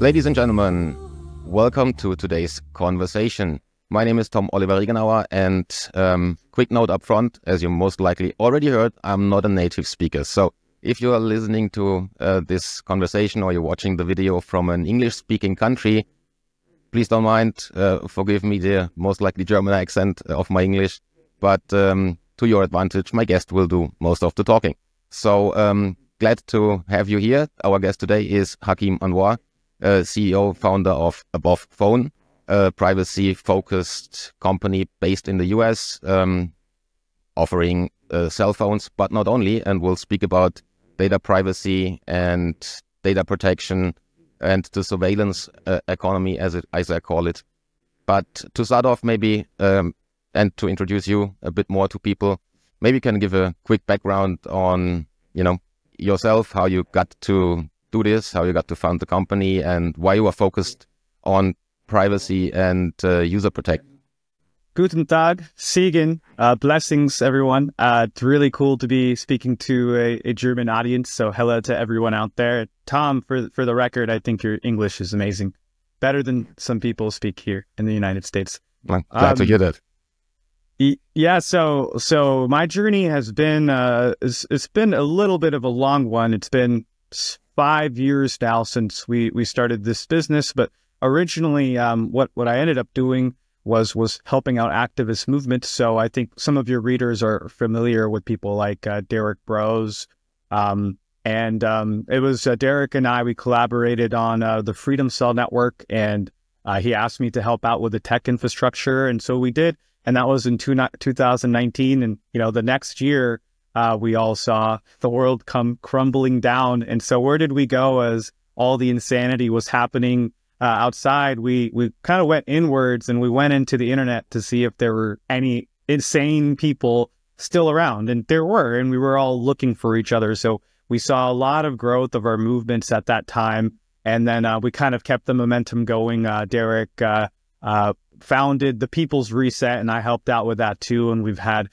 Ladies and gentlemen, welcome to today's conversation. My name is Tom Oliver Regenauer, and quick note up front, as you most likely already heard, I'm not a native speaker. So if you are listening to this conversation or you're watching the video from an English-speaking country, please don't mind, forgive me the most likely German accent of my English, but to your advantage, my guest will do most of the talking. So glad to have you here. Our guest today is Hakeem Anwar, CEO, founder of Above Phone, a privacy-focused company based in the US, offering cell phones, but not only, and we'll speak about data privacy and data protection and the surveillance economy, as I call it. But to start off, maybe, and to introduce you a bit more to people, maybe you can give a quick background on, yourself, how you got to do this, how you got to found the company, and why you are focused on privacy and user protection. Guten Tag, Segen, blessings everyone. It's really cool to be speaking to a German audience, so hello to everyone out there. Tom, for the record, I think your English is amazing. Better than some people speak here in the United States. I'm glad to hear that. Yeah, so my journey has been, it's been a little bit of a long one. It's been 5 years now since we started this business, but originally what I ended up doing was helping out activist movements. So I think some of your readers are familiar with people like Derek Bros. It was Derek and I, we collaborated on the Freedom Cell network, and he asked me to help out with the tech infrastructure. And so we did. And that was in 2019. And, the next year, we all saw the world come crumbling down. And so where did we go as all the insanity was happening outside? We kind of went inwards, and we went into the internet to see if there were any insane people still around. And there were, and we were all looking for each other. So we saw a lot of growth of our movements at that time. And then we kind of kept the momentum going. Derek founded the People's Reset, and I helped out with that too. And we've had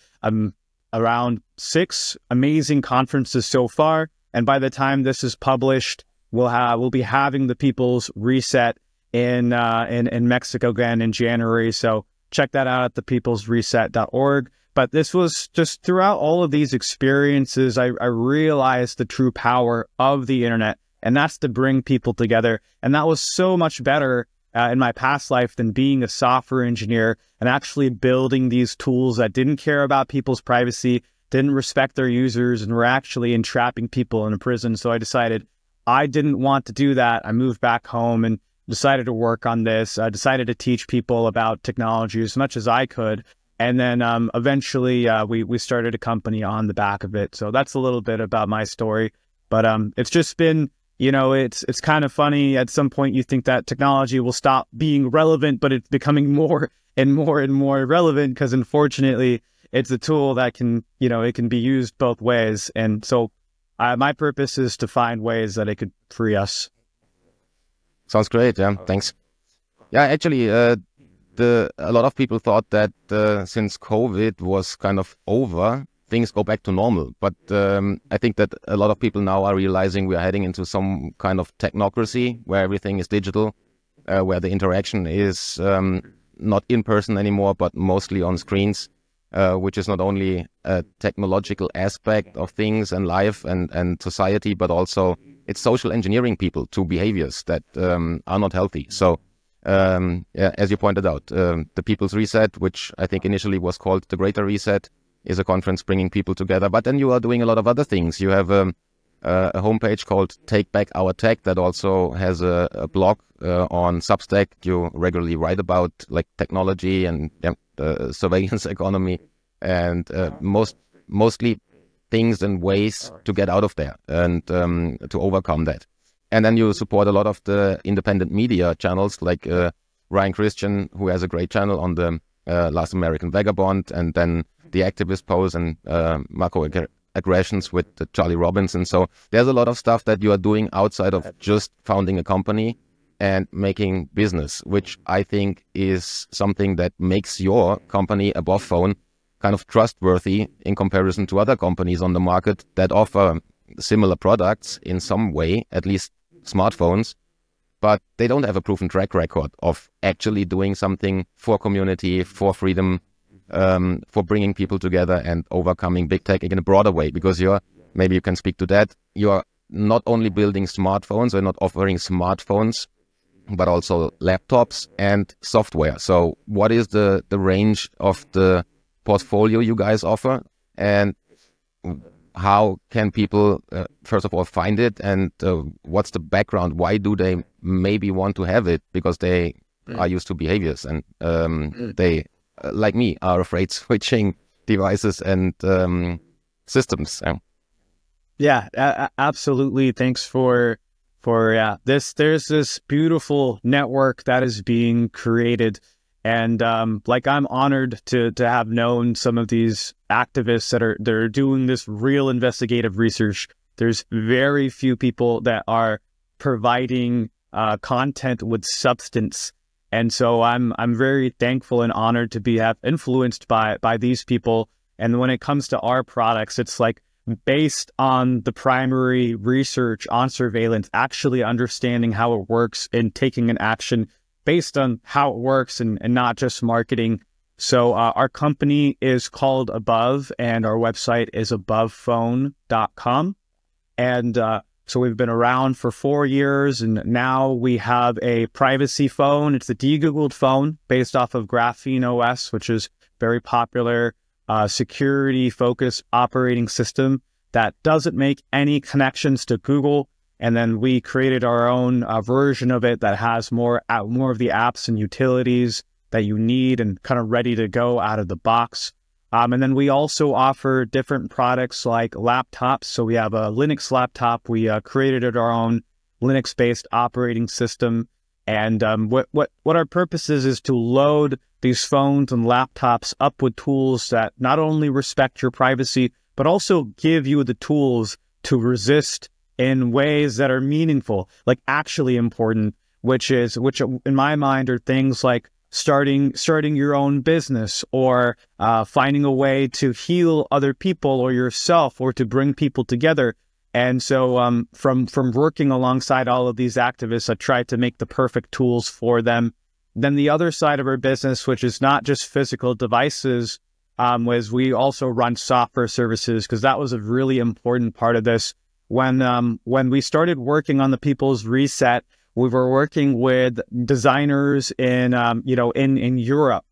around 6 amazing conferences so far. And by the time this is published, we'll be having the People's Reset in Mexico again in January. So check that out at thepeoplesreset.org. But this was just throughout all of these experiences, I realized the true power of the internet, and that's to bring people together. And that was so much better in my past life than being a software engineer and actually building these tools that didn't care about people's privacy, didn't respect their users, and were actually entrapping people in a prison. So I decided I didn't want to do that. I moved back home and decided to work on this. I decided to teach people about technology as much as I could. And then eventually we started a company on the back of it. So that's a little bit about my story. But it's just been, it's kind of funny. At some point, you think that technology will stop being relevant, but it's becoming more and more and more relevant because, unfortunately, it's a tool that can, it can be used both ways. And so my purpose is to find ways that it could free us. Sounds great. Yeah, thanks. Yeah, actually, a lot of people thought that since COVID was kind of over, things go back to normal. But I think that a lot of people now are realizing we are heading into some kind of technocracy where everything is digital, where the interaction is not in person anymore, but mostly on screens, which is not only a technological aspect of things and life and society, but also it's social engineering people to behaviors that are not healthy. So yeah, as you pointed out, the People's Reset, which I think initially was called the Greater Reset, is a conference bringing people together. But then you are doing a lot of other things. You have a homepage called Take Back Our Tech that also has a blog on Substack. You regularly write about like technology and the surveillance economy and mostly things and ways to get out of there and to overcome that. And then you support a lot of the independent media channels like Ryan Christian, who has a great channel on the Last American Vagabond, and then the Activist Pose and Macroaggressions with Charlie Robinson. So there's a lot of stuff that you are doing outside of just founding a company and making business, which I think is something that makes your company, Above Phone, kind of trustworthy in comparison to other companies on the market that offer similar products in some way, at least smartphones, but they don't have a proven track record of actually doing something for community, for freedom, for bringing people together and overcoming big tech in a broader way. Because maybe you can speak to that, you're not only building smartphones, or not offering smartphones, but also laptops and software. So what is the range of the portfolio you guys offer, and how can people first of all find it, and what's the background? Why do they maybe want to have it? Because they are used to behaviors, and they, like me, are afraid switching devices and systems. Yeah, absolutely. Thanks for this. There's this beautiful network that is being created. And like, I'm honored to have known some of these activists that are doing this real investigative research. There's very few people that are providing content with substance. And so I'm very thankful and honored to have influenced by these people. And when it comes to our products, it's like, based on the primary research on surveillance, actually understanding how it works and taking an action based on how it works, and not just marketing. So our company is called Above, and our website is abovephone.com. And so we've been around for 4 years, and now we have a privacy phone. It's a de-Googled phone based off of Graphene OS, which is very popular. Security-focused operating system that doesn't make any connections to Google. And then we created our own version of it that has more of the apps and utilities that you need and kind of ready to go out of the box. And then we also offer different products like laptops. So we have a Linux laptop. We created our own Linux-based operating system. And what our purpose is to load these phones and laptops up with tools that not only respect your privacy, but also give you the tools to resist in ways that are meaningful, like actually important, which in my mind are things like starting your own business, or finding a way to heal other people or yourself, or to bring people together. And so from working alongside all of these activists, I tried to make the perfect tools for them. Then the other side of our business, which is not just physical devices, was we also run software services, because that was a really important part of this. When we started working on the People's Reset, we were working with designers in in Europe.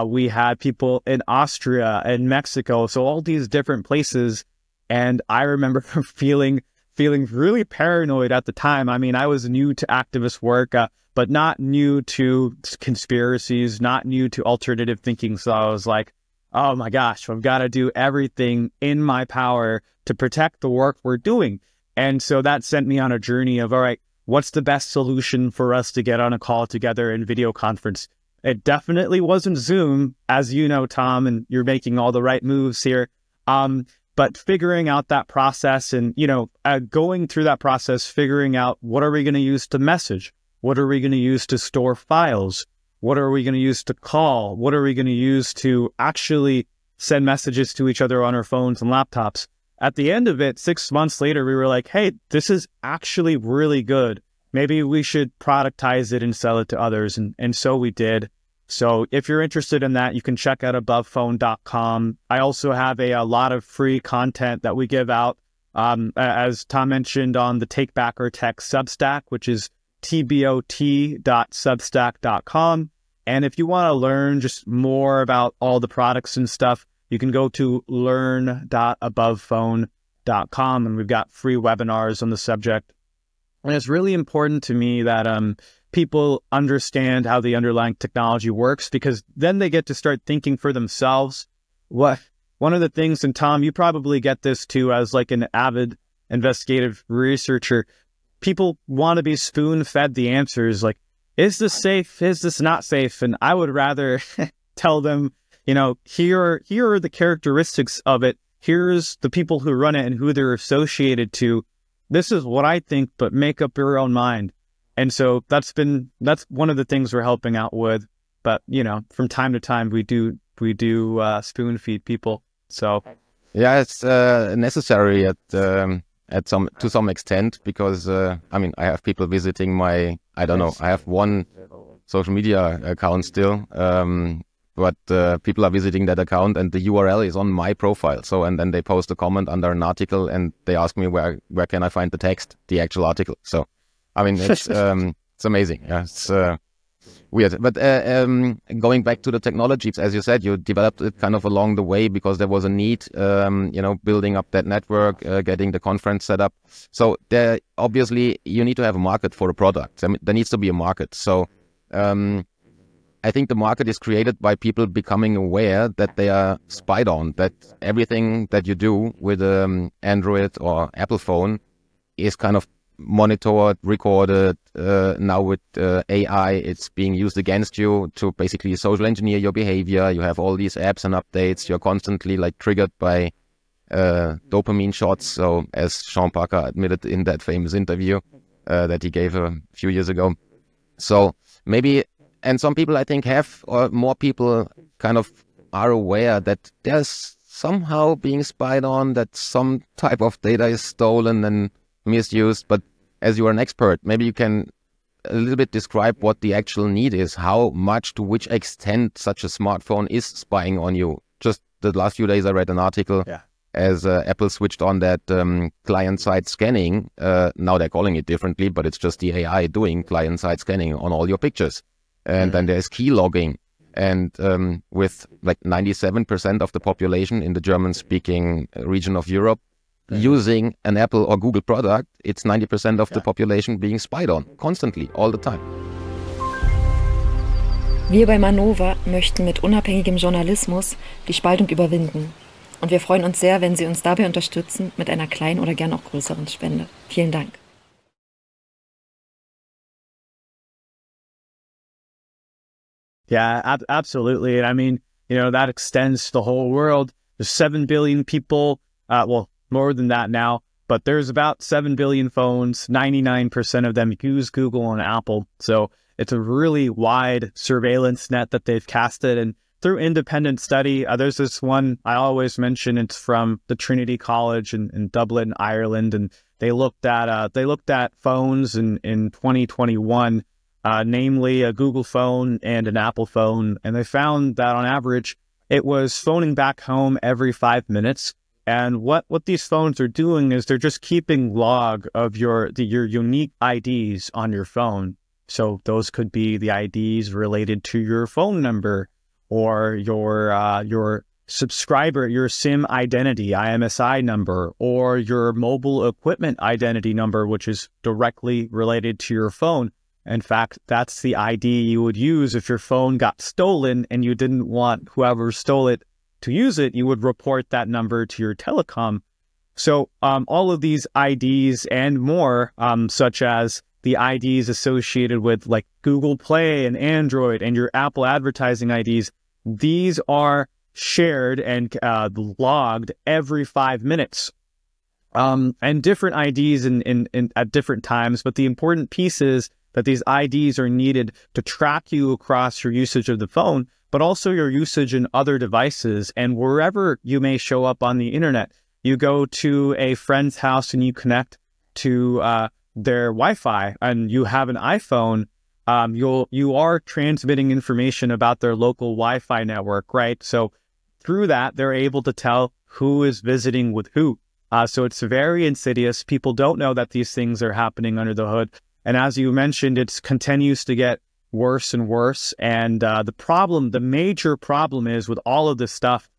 We had people in Austria and Mexico, so all these different places. And I remember feeling really paranoid at the time. I mean, I was new to activist work, but not new to conspiracies, not new to alternative thinking. So I was like, oh my gosh, I've got to do everything in my power to protect the work we're doing. And so that sent me on a journey of, all right, what's the best solution for us to get on a call together in video conference? It definitely wasn't Zoom, as you know, Tom, and you're making all the right moves here. But figuring out that process, and, going through that process, figuring out, what are we going to use to message? What are we going to use to store files? What are we going to use to call? What are we going to use to actually send messages to each other on our phones and laptops? At the end of it, 6 months later, we were like, hey, this is actually really good. Maybe we should productize it and sell it to others. And so we did. So if you're interested in that, you can check out abovephone.com. I also have a lot of free content that we give out, as Tom mentioned, on the Take Back Our Tech Substack, which is tbot.substack.com. And if you want to learn just more about all the products and stuff, you can go to learn.abovephone.com, and we've got free webinars on the subject. And it's really important to me that people understand how the underlying technology works, because then they get to start thinking for themselves. One of the things, and Tom, you probably get this too, as like an avid investigative researcher, people want to be spoon-fed the answers, like, is this safe? Is this not safe? And I would rather tell them, here are the characteristics of it. Here's the people who run it and who they're associated to. This is what I think, but make up your own mind. And so that's one of the things we're helping out with. But, from time to time, we do spoon feed people. So yeah, it's necessary at to some extent, because I mean, I have people visiting my, I don't know, I have one social media account still, but people are visiting that account and the URL is on my profile. So, and then they post a comment under an article and they ask me where can I find the text, the actual article. So, I mean, it's amazing. Yeah, it's weird. But going back to the technologies, as you said, you developed it kind of along the way because there was a need, you know, building up that network, getting the conference set up. So there, obviously, you need to have a market for a product. I mean, there needs to be a market. So I think the market is created by people becoming aware that they are spied on, that everything that you do with Android or Apple phone is kind of monitored, recorded. Now with AI, it's being used against you to basically social engineer your behavior. You have all these apps and updates. You're constantly like triggered by dopamine shots. So as Sean Parker admitted in that famous interview that he gave a few years ago. So maybe, and some people I think have, or more people kind of are aware that there's somehow being spied on, that some type of data is stolen and misused. But as you are an expert, maybe you can a little bit describe what the actual need is, how much, to which extent such a smartphone is spying on you. Just the last few days I read an article as Apple switched on that client-side scanning. Now they're calling it differently, but it's just the AI doing client-side scanning on all your pictures. And then there's key logging. And with like 97% of the population in the German-speaking region of Europe using an Apple or Google product, it's 90% of the population being spied on, constantly, all the time. Wir bei Manova möchten mit unabhängigem Journalismus die Spaltung überwinden. Und wir freuen uns sehr, wenn Sie uns dabei unterstützen mit einer kleinen oder gern auch größeren Spende. Vielen Dank. Yeah, absolutely. And I mean, you know, that extends to the whole world. There's 7 billion people, well, more than that now, but there's about 7 billion phones. 99% of them use Google and Apple. So it's a really wide surveillance net that they've casted. And through independent study, there's this one I always mention. It's from the Trinity College in Dublin, Ireland. And they looked at phones in 2021, namely a Google phone and an Apple phone. And they found that on average, it was phoning back home every 5 minutes. And what these phones are doing is they're just keeping log of your unique IDs on your phone. So those could be the IDs related to your phone number or your subscriber, your SIM identity, IMSI number, or your mobile equipment identity number, which is directly related to your phone. In fact, that's the ID you would use if your phone got stolen and you didn't want whoever stole it to use it. You would report that number to your telecom. So all of these IDs and more, such as the IDs associated with like Google Play and Android and your Apple advertising IDs, these are shared and logged every 5 minutes. And different IDs at different times. But the important piece is that these IDs are needed to track you across your usage of the phone, but also your usage in other devices and wherever you may show up on the internet. You go to a friend's house and you connect to their Wi-Fi and you have an iPhone, you are transmitting information about their local Wi-Fi network, right? So through that, they're able to tell who is visiting with who. So it's very insidious. People don't know that these things are happening under the hood. And as you mentioned, it continues to get worse and worse. And the major problem is with all of this stuff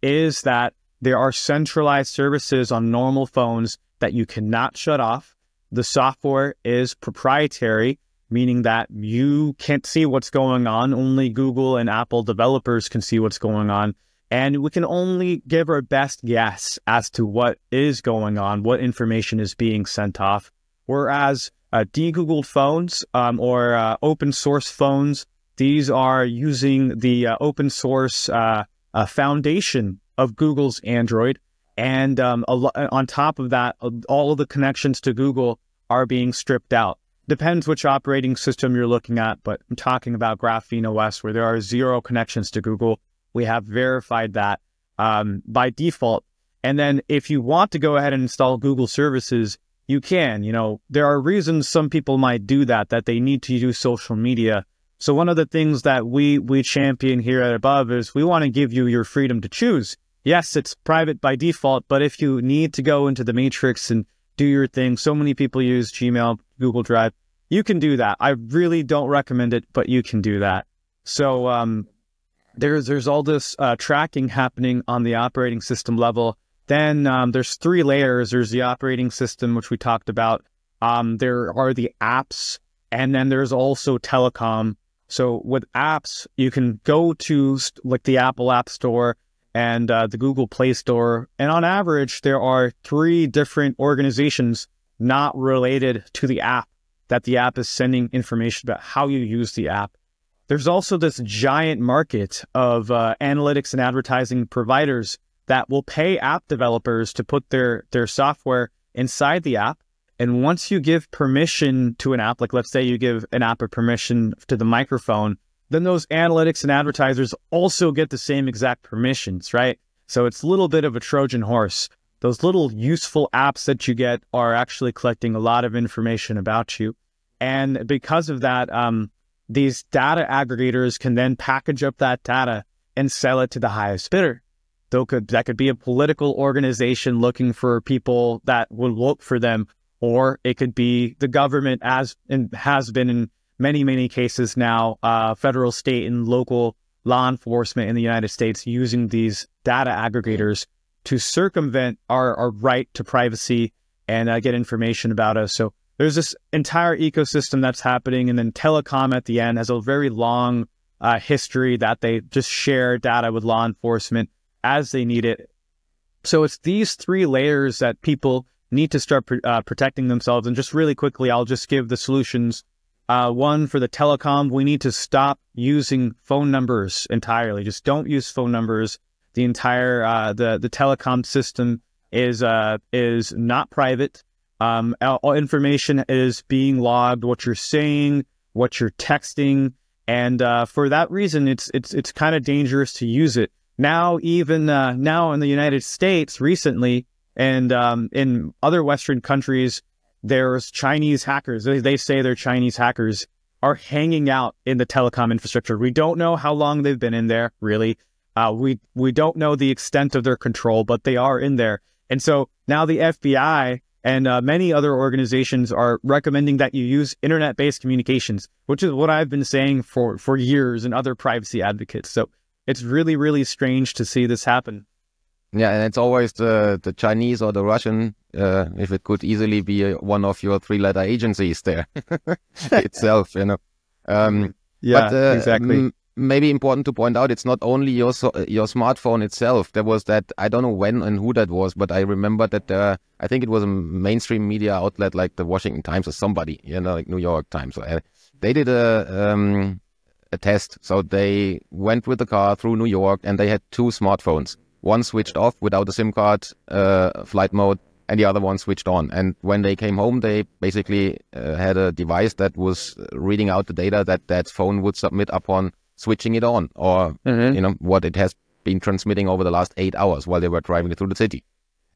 is that there are centralized services on normal phones that you cannot shut off. The software is proprietary, meaning that you can't see what's going on. Only Google and Apple developers can see what's going on. And we can only give our best guess as to what is going on, what information is being sent off. Whereas de-Googled phones or open source phones, these are using the open source foundation of Google's Android. And on top of that, all of the connections to Google are being stripped out. Depends which operating system you're looking at, but I'm talking about Graphene OS, where there are 0 connections to Google. We have verified that by default. And then if you want to go ahead and install Google services, you can. You know, there are reasons some people might do that they need to use social media. So one of the things that we champion here at Above is we want to give you your freedom to choose. Yes, it's private by default, but if you need to go into the matrix and do your thing, so many people use Gmail, Google Drive, you can do that. I really don't recommend it, but you can do that. So there's all this tracking happening on the operating system level. Then there's 3 layers. There's the operating system, which we talked about. There are the apps, and then there's also telecom. So with apps, you can go to like the Apple App Store and the Google Play Store. And on average, there are 3 different organizations not related to the app that the app is sending information about how you use the app. There's also this giant market of analytics and advertising providers that will pay app developers to put their software inside the app. And once you give permission to an app, like let's say you give an app a permission to the microphone, then those analytics and advertisers also get the same exact permissions, right? So it's a little bit of a Trojan horse. Those little useful apps that you get are actually collecting a lot of information about you. And because of that, these data aggregators can then package up that data and sell it to the highest bidder. That could be a political organization looking for people that will vote for them, or it could be the government, as and has been in many, many cases now, federal, state, and local law enforcement in the United States using these data aggregators to circumvent our right to privacy and get information about us. So there's this entire ecosystem that's happening. And then telecom at the end has a very long history that they just share data with law enforcement as they need it. So it's these 3 layers that people need to start protecting themselves. And just really quickly, I'll just give the solutions. One, for the telecom, we need to stop using phone numbers entirely. Just don't use phone numbers. The entire the telecom system is not private. All information is being logged, what you're saying, what you're texting, and for that reason, it's kind of dangerous to use it. Now, even now in the United States, recently, and in other Western countries, there's Chinese hackers. They say they're Chinese hackers are hanging out in the telecom infrastructure. We don't know how long they've been in there, really. We don't know the extent of their control, but they are in there. And so now the FBI and many other organizations are recommending that you use internet-based communications, which is what I've been saying for years, and other privacy advocates. So it's really, really strange to see this happen. Yeah, and it's always the Chinese or the Russian, if it could easily be one of your 3-letter agencies there itself, you know. Yeah, but, exactly. Maybe important to point out, it's not only your smartphone itself. There was that, I don't know when and who that was, but I remember that I think it was a mainstream media outlet like the Washington Times or somebody, you know, like New York Times. They did a test. So they went with the car through New York and they had 2 smartphones. One switched off without a SIM card, flight mode, and the other one switched on. And when they came home, they basically had a device that was reading out the data that phone would submit upon switching it on, or you know, what it has been transmitting over the last 8 hours while they were driving through the city.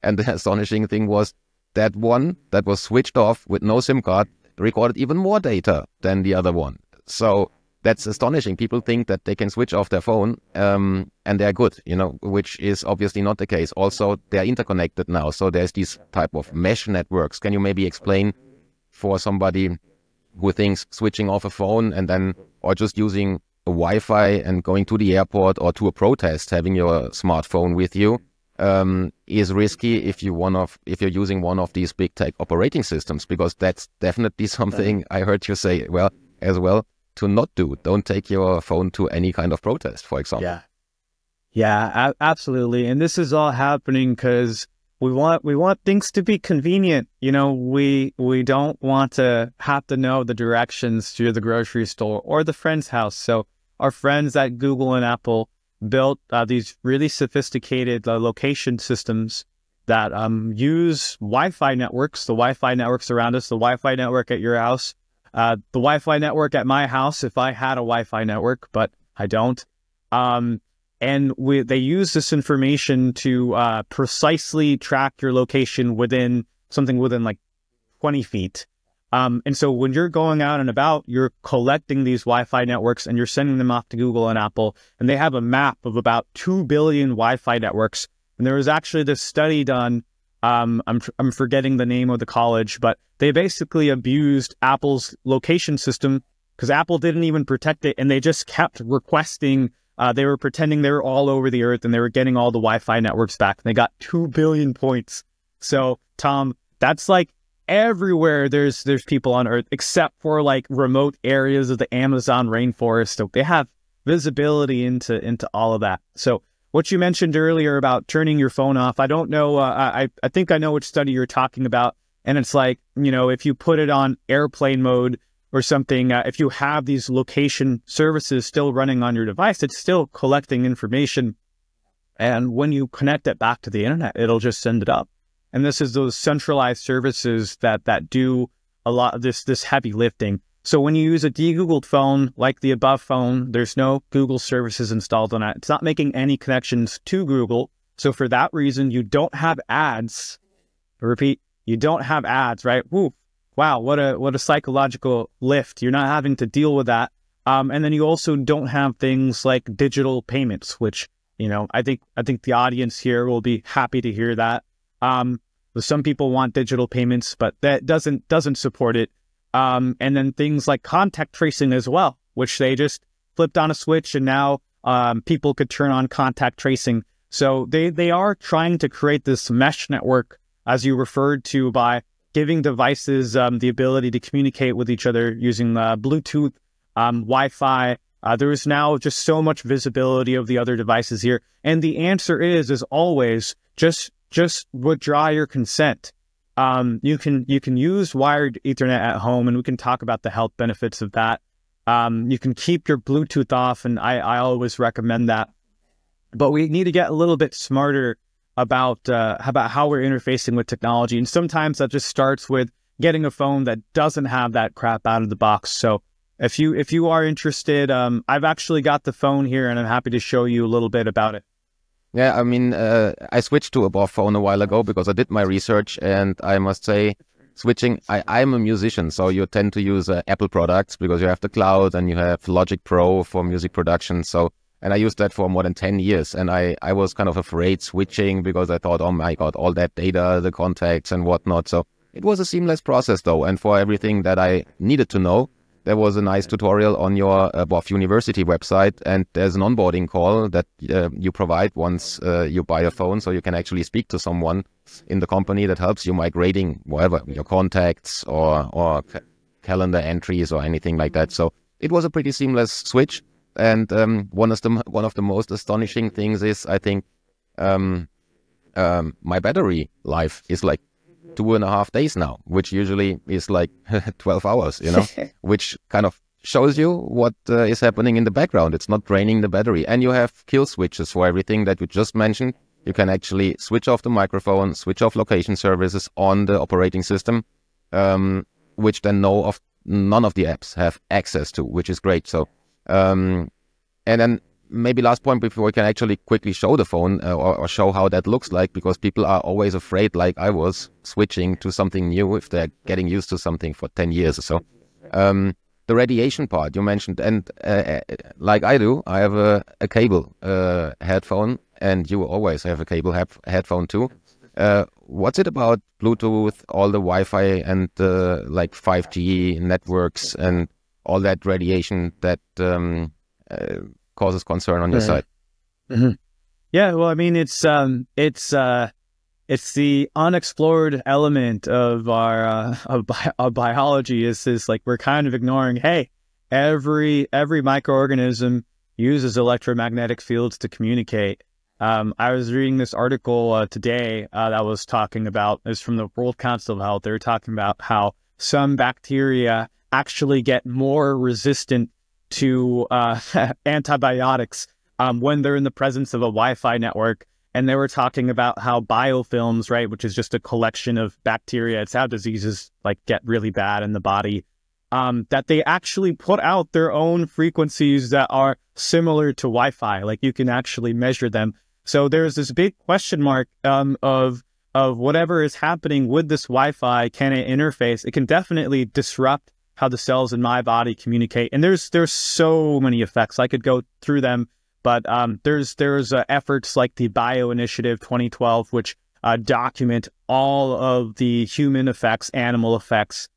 And the astonishing thing was that one that was switched off with no SIM card recorded even more data than the other one. So that's astonishing. People think that they can switch off their phone and they're good, you know, which is obviously not the case. Also, they're interconnected now. So there's these type of mesh networks. Can you maybe explain for somebody who thinks switching off a phone and then, or just using a Wi-Fi and going to the airport or to a protest, having your smartphone with you, is risky if you're using one of these big tech operating systems, because that's definitely something I heard you say as well to not do. Don't take your phone to any kind of protest, for example. Yeah, absolutely. And this is all happening because we want things to be convenient. You know, we don't want to have to know the directions to the grocery store or the friend's house. So our friends at Google and Apple built these really sophisticated location systems that use Wi-Fi networks, the Wi-Fi networks around us, the Wi-Fi network at your house, the Wi-Fi network at my house if I had a Wi-Fi network, but I don't. and they use this information to precisely track your location within like 20 feet. And so when you're going out and about, you're collecting these Wi-Fi networks and you're sending them off to Google and Apple, and they have a map of about 2 billion Wi-Fi networks. And there was actually this study done, I'm forgetting the name of the college, but they basically abused Apple's location system because Apple didn't even protect it, and they just kept requesting, they were pretending they were all over the earth and they were getting all the Wi-Fi networks back, and they got 2 billion points. So Tom, that's like everywhere there's people on Earth, except for like remote areas of the Amazon rainforest. So they have visibility into all of that. So what you mentioned earlier about turning your phone off, I don't know. I think I know which study you're talking about. And it's like, you know, if you put it on airplane mode or something, if you have these location services still running on your device, it's still collecting information. And when you connect it back to the internet, it'll just send it up. And this is those centralized services that do a lot of this heavy lifting. So when you use a de-Googled phone, like the Above phone, there's no Google services installed on it. It's not making any connections to Google. So for that reason, you don't have ads. I repeat, you don't have ads, right? Woo, wow, what a psychological lift. You're not having to deal with that. And then you also don't have things like digital payments, which, you know, I think the audience here will be happy to hear that. Some people want digital payments, but that doesn't support it. And then things like contact tracing as well, which they just flipped on a switch, and now people could turn on contact tracing. So they are trying to create this mesh network, as you referred to, by giving devices the ability to communicate with each other using Bluetooth, Wi-Fi. There is now just so much visibility of the other devices here. And the answer is, as always, just withdraw your consent. You can use wired Ethernet at home, and we can talk about the health benefits of that. You can keep your Bluetooth off, and I always recommend that. But we need to get a little bit smarter about how we're interfacing with technology. And sometimes that just starts with getting a phone that doesn't have that crap out of the box. So if you are interested, I've actually got the phone here, and I'm happy to show you a little bit about it. Yeah, I mean, I switched to Above phone a while ago because I did my research, and I must say, switching, I'm a musician, so you tend to use Apple products because you have the cloud and you have Logic Pro for music production. So, and I used that for more than 10 years, and I was kind of afraid switching because I thought, oh my God, all that data, the contacts and whatnot. So it was a seamless process though, and for everything that I needed to know, there was a nice tutorial on your Above University website, and there's an onboarding call that you provide once you buy a phone, so you can actually speak to someone in the company that helps you migrating whatever, your contacts or calendar entries or anything like that. So it was a pretty seamless switch. And one of the most astonishing things is, I think, my battery life is like 2.5 days now, which usually is like 12 hours, you know, which kind of shows you what is happening in the background. It's not draining the battery. And you have kill switches for everything that you just mentioned. You can actually switch off the microphone, switch off location services on the operating system, which then none of the apps have access to, which is great. So, and then maybe last point before we can actually quickly show the phone or show how that looks like, because people are always afraid, like I was, switching to something new if they're getting used to something for 10 years or so. The radiation part you mentioned, and like I do, I have a cable headphone, and you always have a cable headphone too. What's it about Bluetooth, all the Wi-Fi and like 5G networks and all that radiation that causes concern on your side? Mm-hmm. Yeah, well, I mean, it's the unexplored element of our biology. Is like we're kind of ignoring. Hey, every microorganism uses electromagnetic fields to communicate. I was reading this article today that was talking about, it's from the World Council of Health. They were talking about how some bacteria actually get more resistant to antibiotics when they're in the presence of a Wi-Fi network. And they were talking about how biofilms, right, which is just a collection of bacteria, it's how diseases like get really bad in the body. that they actually put out their own frequencies that are similar to Wi-Fi. Like you can actually measure them. So there's this big question mark of whatever is happening with this Wi-Fi. Can it interface? It can definitely disrupt how the cells in my body communicate. And there's so many effects. I could go through them, but there's efforts like the Bio Initiative 2012, which document all of the human effects, animal effects,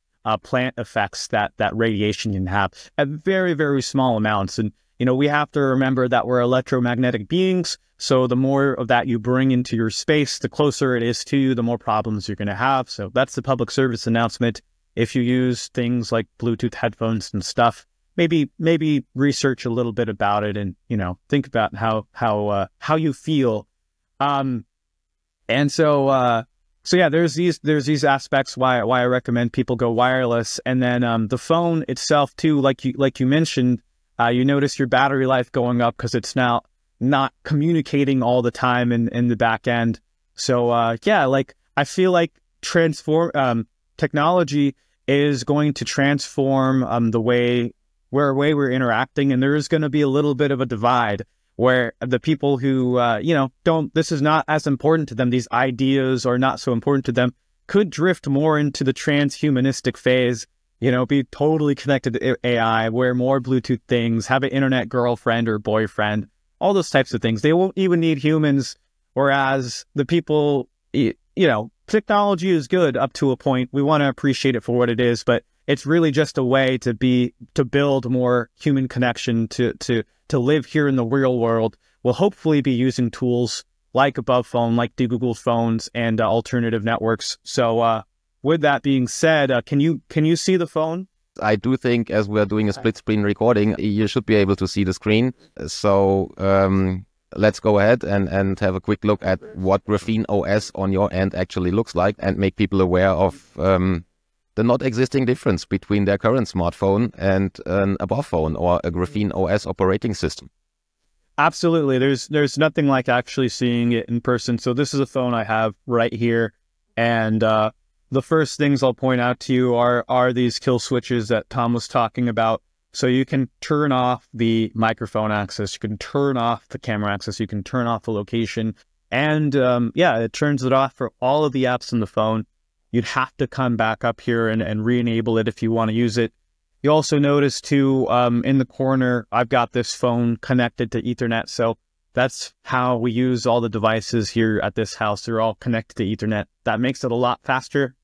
plant effects that radiation can have at very, very small amounts. And, we have to remember that we're electromagnetic beings. So the more of that you bring into your space, the closer it is to you, the more problems you're going to have. So that's the public service announcement. If you use things like Bluetooth headphones and stuff, maybe research a little bit about it and, think about how you feel. So yeah, there's these aspects why I recommend people go wireless. And then the phone itself too, like you mentioned, you notice your battery life going up because it's now not communicating all the time in the back end. So yeah, like I feel like technology is going to transform the way we're interacting, and there is going to be a little bit of a divide where the people who, this is not as important to them, these ideas are not so important to them, could drift more into the transhumanistic phase, be totally connected to AI, wear more Bluetooth things, have an internet girlfriend or boyfriend, all those types of things. They won't even need humans, whereas the people, technology is good up to a point. We want to appreciate it for what it is, but it's really just a way to build more human connection, to live here in the real world. We'll hopefully be using tools like Above Phone, like the Google phones and alternative networks. So with that being said, can you see the phone? I do think as we're doing a split screen recording, you should be able to see the screen. So let's go ahead and have a quick look at what Graphene OS on your end actually looks like and make people aware of the not existing difference between their current smartphone and an Above phone or a Graphene OS operating system. Absolutely. There's nothing like actually seeing it in person. So this is a phone I have right here. And the first things I'll point out to you are these kill switches that Tom was talking about. So you can turn off the microphone access, you can turn off the camera access, you can turn off the location. And yeah, it turns it off for all of the apps on the phone. You'd have to come back up here and re-enable it if you want to use it. You also notice too, in the corner, I've got this phone connected to Ethernet. So that's how we use all the devices here at this house. They're all connected to Ethernet. That makes it a lot faster.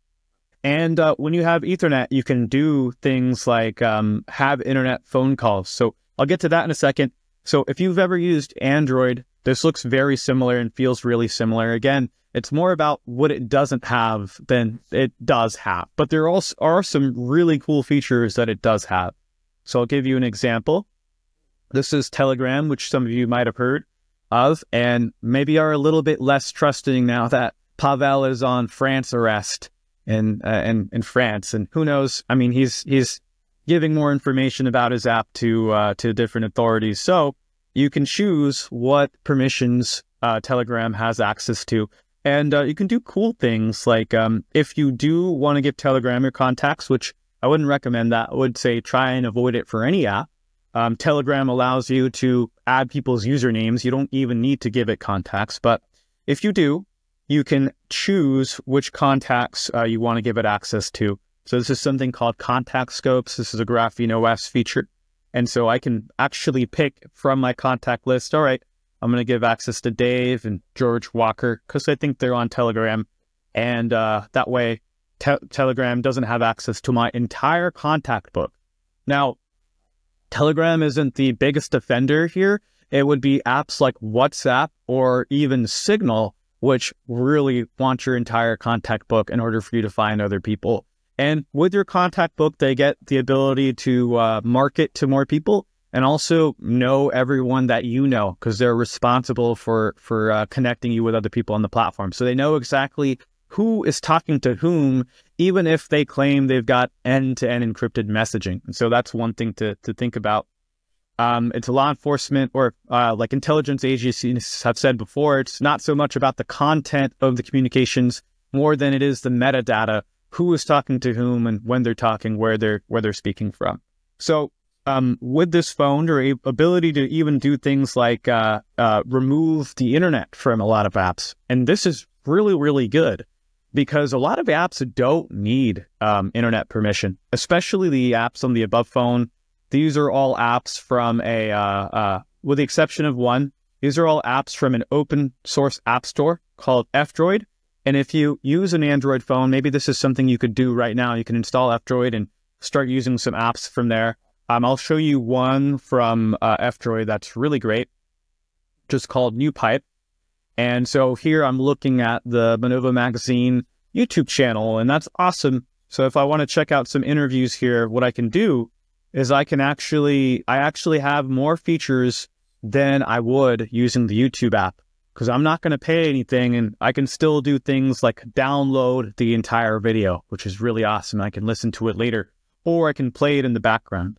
And when you have Ethernet, you can do things like have internet phone calls. So I'll get to that in a second. So if you've ever used Android, this looks very similar and feels really similar. Again, it's more about what it doesn't have than it does have. But there also are some really cool features that it does have. So I'll give you an example. This is Telegram, which some of you might have heard of, and maybe are a little bit less trusting now that Pavel is on France arrest in France. And who knows? I mean, he's giving more information about his app to different authorities. So you can choose what permissions Telegram has access to. And you can do cool things like if you do want to give Telegram your contacts, which I wouldn't recommend that. I would say try and avoid it for any app. Telegram allows you to add people's usernames. You don't even need to give it contacts. But if you do, you can choose which contacts you want to give it access to. So this is something called contact scopes. This is a Graphene OS feature. And so I can actually pick from my contact list, all right, I'm going to give access to Dave and George Walker because I think they're on Telegram. And that way, Telegram doesn't have access to my entire contact book. Now, Telegram isn't the biggest offender here. It would be apps like WhatsApp or even Signal, which really want your entire contact book in order for you to find other people. And with your contact book, they get the ability to market to more people and also know everyone that you know because they're responsible for connecting you with other people on the platform. So they know exactly who is talking to whom, even if they claim they've got end-to-end encrypted messaging. And so that's one thing to think about. It's law enforcement or like intelligence agencies have said before, it's not so much about the content of the communications more than it is the metadata who is talking to whom and when they're talking, where they're speaking from. So with this phone, your ability to even do things like remove the internet from a lot of apps. And this is really, really good because a lot of apps don't need internet permission, especially the apps on the Above phone. These are all apps from with the exception of one, these are all apps from an open source app store called F-Droid. And if you use an Android phone, maybe this is something you could do right now. You can install F-Droid and start using some apps from there. I'll show you one from F-Droid that's really great, just called NewPipe. And so here I'm looking at the Manova Magazine YouTube channel, and that's awesome. So if I want to check out some interviews here, what I can do is I actually have more features than I would using the YouTube app, because I'm not going to pay anything, and I can still do things like download the entire video, which is really awesome. I can listen to it later, or I can play it in the background.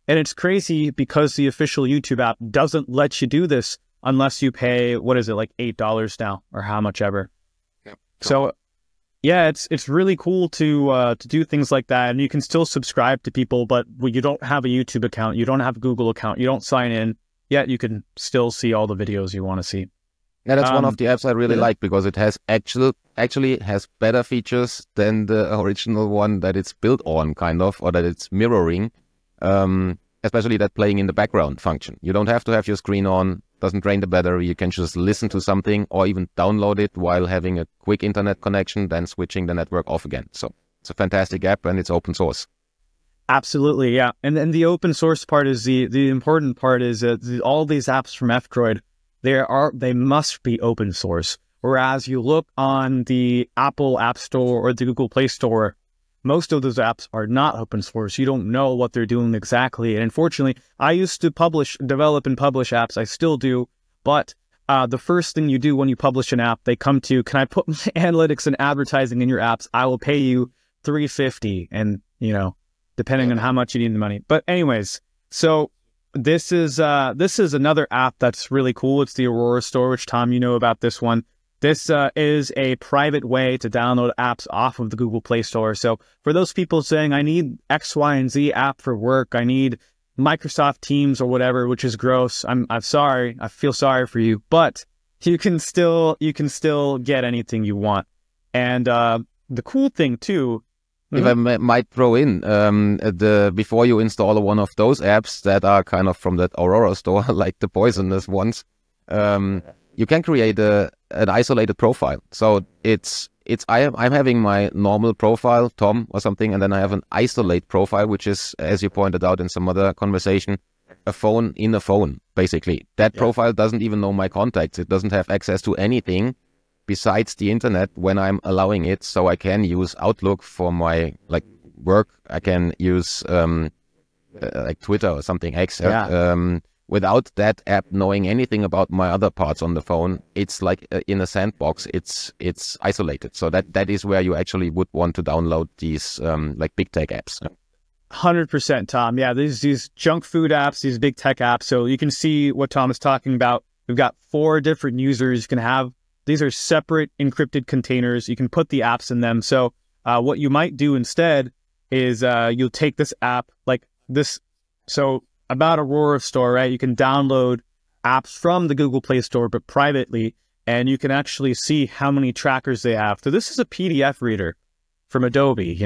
And it's crazy because the official YouTube app doesn't let you do this unless you pay, what is it, like $8 now, or how much ever. Yep. So yeah, it's really cool to do things like that. And you can still subscribe to people, but you don't have a YouTube account, you don't have a Google account, you don't sign in, yet you can still see all the videos you want to see. Yeah, that's one of the apps I really like because it has actually has better features than the original one that it's built on, kind of, or that it's mirroring. Especially that playing in the background function. You don't have to have your screen on, doesn't drain the battery. You can just listen to something or even download it while having a quick internet connection, then switching the network off again. So it's a fantastic app and it's open source. Absolutely, yeah. And then the open source part is the important part is all these apps from F-Droid, they must be open source. Whereas you look on the Apple App Store or the Google Play Store, most of those apps are not open source. You don't know what they're doing exactly. And unfortunately, I used to develop and publish apps. I still do. But the first thing you do when you publish an app, they come to, can I put analytics and advertising in your apps? I will pay you $350. And, depending on how much you need the money. But anyways, so this is another app that's really cool. It's the Aurora store, which Tom, you know about this one. This is a private way to download apps off of the Google Play Store. So for those people saying, I need X, Y, and Z app for work, I need Microsoft Teams or whatever, which is gross. I'm sorry. I feel sorry for you, but you can still get anything you want. And the cool thing too, if I might throw in, before you install one of those apps that are kind of from that Aurora store, like the poisonous ones, you can create an isolated profile. So I'm having my normal profile, Tom or something, and then I have an isolate profile, which is, as you pointed out in some other conversation, a phone in a phone, basically. That profile doesn't even know my contacts. It doesn't have access to anything besides the internet when I'm allowing it. So I can use Outlook for my work. I can use like Twitter or something, X. Without that app knowing anything about my other parts on the phone, it's like in a sandbox. It's isolated. So that is where you actually would want to download these like big tech apps. 100%, Tom. Yeah, these junk food apps, these big tech apps. So you can see what Tom is talking about. We've got 4 different users. You can have, these are separate encrypted containers. You can put the apps in them. So what you might do instead is you'll take this app like this. So about Aurora store, right? You can download apps from the Google Play Store, but privately, and you can actually see how many trackers they have. So this is a PDF reader from Adobe.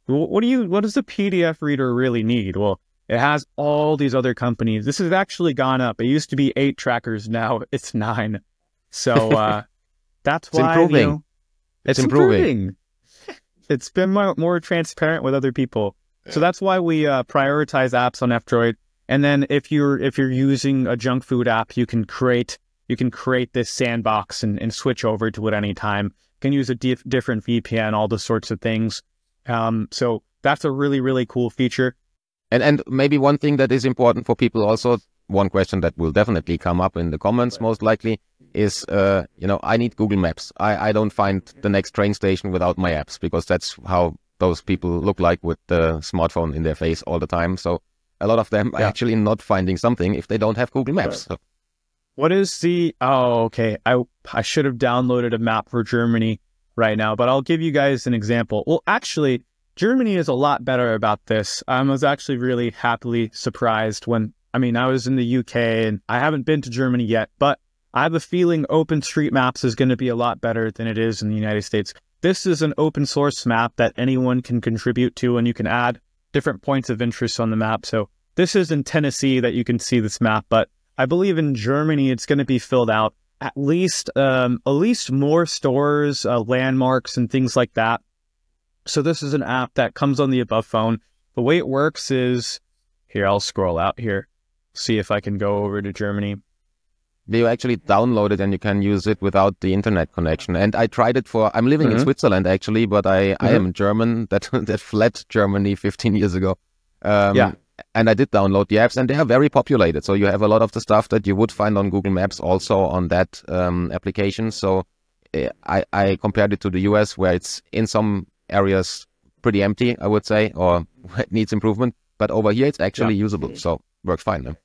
What does the PDF reader really need? Well, it has all these other companies. This has actually gone up. It used to be 8 trackers. Now it's 9. So that's why improving. It's improving. It's been more transparent with other people. So that's why we prioritize apps on F-Droid. And then if you're using a junk food app, you can create this sandbox and switch over to it anytime. You can use a different VPN, all those sorts of things. So that's a really, really cool feature. And maybe one thing that is important for people also, one question that will definitely come up in the comments most likely is, I need Google Maps. I don't find the next train station without my apps, because that's how those people look like with the smartphone in their face all the time. So a lot of them are actually not finding something if they don't have Google Maps. So. What is the... Oh, okay. I should have downloaded a map for Germany. right now, but I'll give you guys an example. Well, actually, Germany is a lot better about this. I was actually really happily surprised when, I was in the UK and I haven't been to Germany yet, but I have a feeling OpenStreetMaps is going to be a lot better than it is in the United States. This is an open source map that anyone can contribute to, and you can add different points of interest on the map. So this is in Tennessee that you can see this map, but I believe in Germany it's going to be filled out at least more stores, landmarks, and things like that. So this is an app that comes on the Above phone. The way it works is, here, I'll scroll out here, see if I can go over to Germany. You actually download it and you can use it without the internet connection. And I tried it I'm living in Switzerland actually, but I am German that fled Germany 15 years ago. And I did download the apps and they are very populated. So you have a lot of the stuff that you would find on Google Maps also on that application. So I compared it to the US where it's in some areas pretty empty, I would say, or it needs improvement. But over here it's actually usable. So works fine. Man.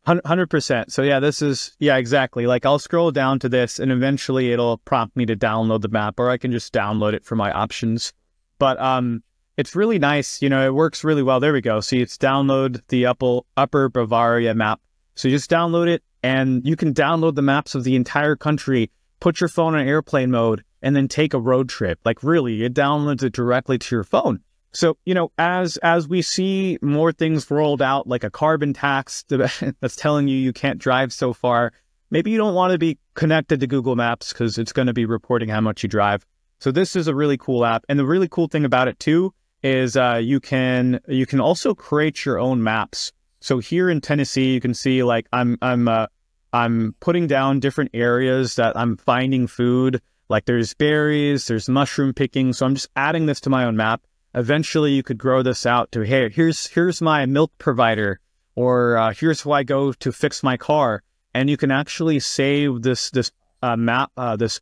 100%. So yeah, this is, exactly. Like I'll scroll down to this and eventually it'll prompt me to download the map, or I can just download it for my options. But it's really nice. It works really well. There we go. See, it's download the Upper Bavaria map. So you just download it and you can download the maps of the entire country, put your phone on airplane mode, and then take a road trip. Like really, it downloads it directly to your phone. So, as we see more things rolled out, like a carbon tax that's telling you can't drive so far, maybe you don't want to be connected to Google Maps because it's going to be reporting how much you drive. So this is a really cool app. And the really cool thing about it too is you can also create your own maps. So here in Tennessee, you can see like I'm putting down different areas that I'm finding food. Like there's berries, there's mushroom picking. So I'm just adding this to my own map. Eventually, you could grow this out to, hey, here's my milk provider, or here's who I go to fix my car, and you can actually save this map, this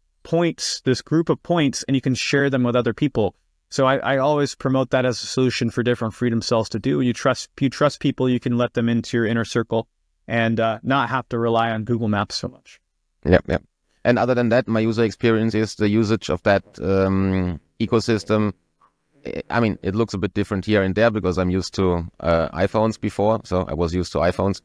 group of points, and you can share them with other people. So I always promote that as a solution for different freedom cells to do. You trust people, you can let them into your inner circle, and not have to rely on Google Maps so much. Yep. And other than that, my user experience is the usage of that ecosystem. It looks a bit different here and there because I'm used to iPhones before, so I was used to iPhones,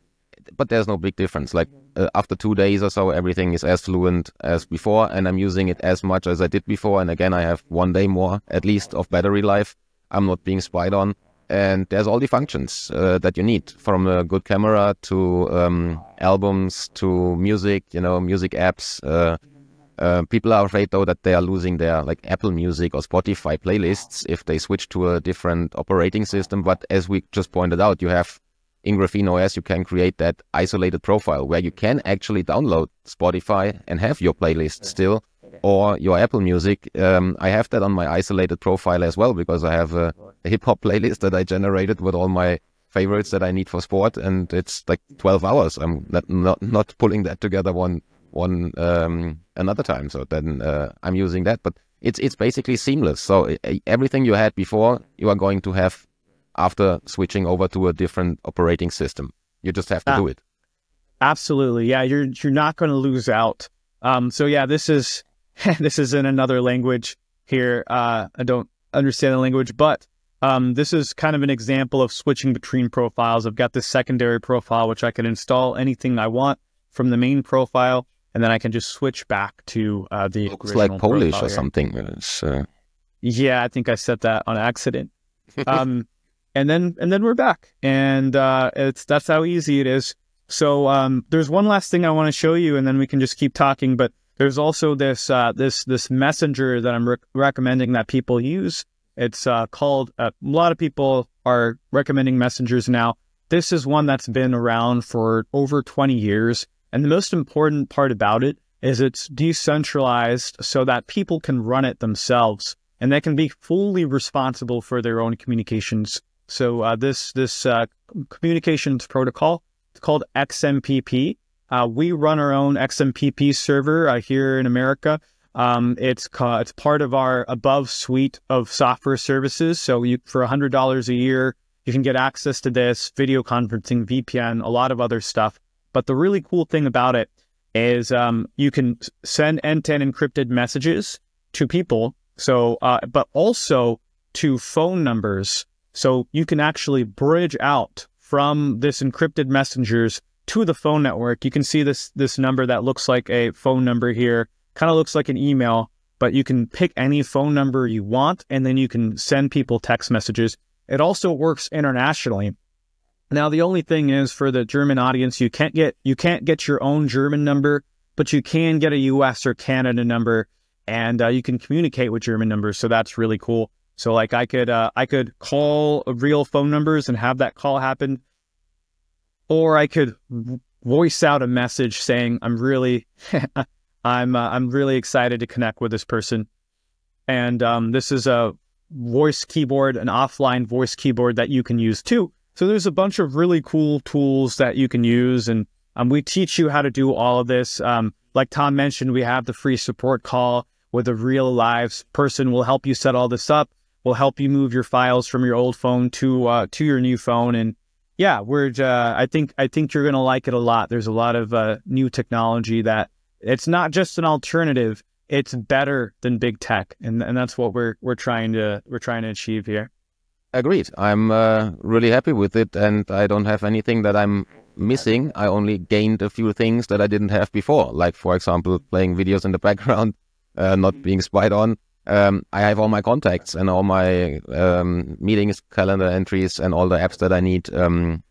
but there's no big difference. Like after 2 days or so, everything is as fluent as before, and I'm using it as much as I did before. And again, I have 1 day more, at least, of battery life. I'm not being spied on, and there's all the functions that you need, from a good camera to albums to music, music apps. People are afraid though that they are losing their like Apple Music or Spotify playlists if they switch to a different operating system. But as we just pointed out, you have in Graphene OS, you can create that isolated profile where you can actually download Spotify and have your playlist still, or your Apple Music. I have that on my isolated profile as well because I have a hip hop playlist that I generated with all my favorites that I need for sport, and it's like 12 hours. I'm not pulling that together another time. So then I'm using that, but it's basically seamless. So everything you had before, you are going to have after switching over to a different operating system. You just have to do it. Absolutely. Yeah. You're not going to lose out. So yeah, this is in another language here. I don't understand the language, but this is kind of an example of switching between profiles. I've got this secondary profile, which I can install anything I want from the main profile, and then I can just switch back to the looks like Polish or something. Yeah, I think I set that on accident. And then we're back, and that's how easy it is. So there's one last thing I want to show you, and then we can just keep talking. But there's also this this messenger that I'm recommending that people use. It's called. A lot of people are recommending messengers now. This is one that's been around for over 20 years, and the most important part about it is it's decentralized, so that people can run it themselves, and they can be fully responsible for their own communications. So this communications protocol, it's called XMPP. We run our own XMPP server here in America. It's part of our Above suite of software services. So for $100 a year, you can get access to this, video conferencing, VPN, a lot of other stuff. But the really cool thing about it is you can send end-to-end encrypted messages. to people. So, but also to phone numbers. So you can actually bridge out from this encrypted messengers to the phone network. You can see this number that looks like a phone number here, kind of looks like an email, but you can pick any phone number you want, and then you can send people text messages. It also works internationally. Now, the only thing is, for the German audience, you can't get your own German number, but you can get a US or Canada number, and you can communicate with German numbers. So that's really cool. So like I could call real phone numbers and have that call happen, or I could voice out a message saying, I'm really excited to connect with this person. And this is a voice keyboard, an offline voice keyboard that you can use too. So there's a bunch of really cool tools that you can use, and we teach you how to do all of this. Like Tom mentioned, we have the free support call with a real live person. Will help you set all this up. Will help you move your files from your old phone to your new phone. And yeah, I think you're gonna like it a lot. There's a lot of new technology that it's not just an alternative; it's better than big tech, and that's what we're trying to achieve here. Agreed. I'm really happy with it, and I don't have anything that I'm missing. I only gained a few things that I didn't have before, like, for example, playing videos in the background, not being spied on. I have all my contacts and all my meetings, calendar entries, and all the apps that I need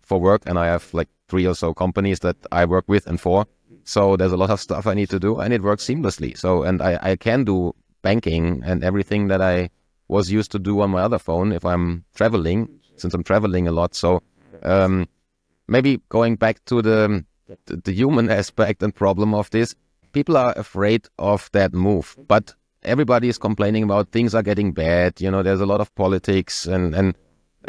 for work. And I have like 3 or so companies that I work with and for. So there's a lot of stuff I need to do, and it works seamlessly. So, and I can do banking and everything that I was used to do on my other phone if I'm traveling, since I'm traveling a lot. So maybe going back to the human aspect and problem of this, people are afraid of that move, but everybody is complaining about things are getting bad. You know, there's a lot of politics and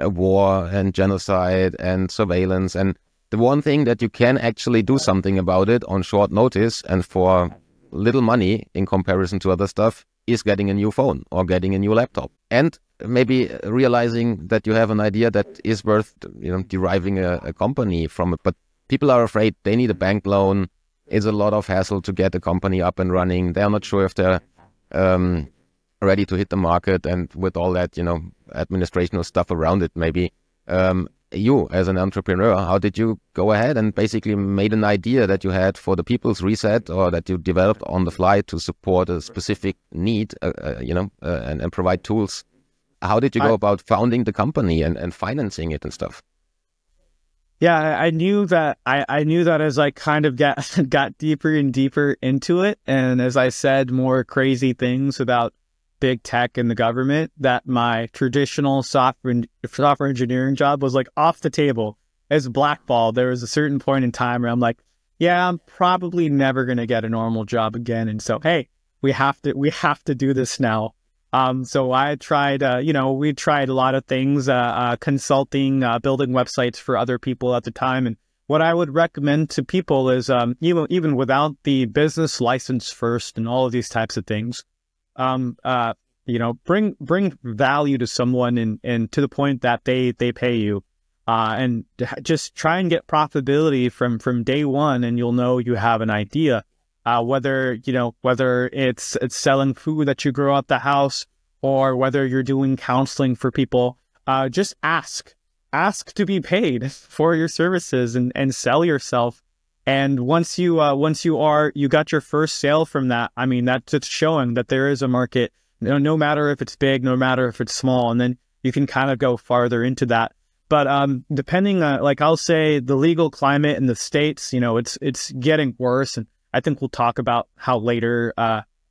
war and genocide and surveillance. And the one thing that you can actually do something about it on short notice and for little money in comparison to other stuff is getting a new phone or getting a new laptop. And maybe realizing that you have an idea that is worth, deriving a company from it. But people are afraid. They need a bank loan. It's a lot of hassle to get a company up and running. They're not sure if they're ready to hit the market, and with all that, administrative stuff around it, maybe. You, as an entrepreneur, how did you go ahead and basically made an idea that you had for the people's reset, or that you developed on the fly to support a specific need, and provide tools? How did you go about founding the company and financing it and stuff? Yeah, I knew that. I knew that as I kind of got deeper and deeper into it, and as I said more crazy things about big tech and the government, that my traditional software engineering job was like off the table. As blackballed. There was a certain point in time where I'm like, yeah, I'm probably never going to get a normal job again, and so hey, we have to do this now. So I tried, we tried a lot of things, consulting, building websites for other people at the time. And what I would recommend to people is, even without the business license first and all of these types of things, bring value to someone and to the point that they pay you, and just try and get profitability from day one, and you'll know you have an idea. Whether it's selling food that you grow at the house, or whether you're doing counseling for people, just ask to be paid for your services and sell yourself. And once you got your first sale from that, I mean, that's just showing that there is a market, no matter if it's big, no matter if it's small, and then you can kind of go farther into that. But depending, like I'll say, the legal climate in the States, it's getting worse. And I think we'll talk about how later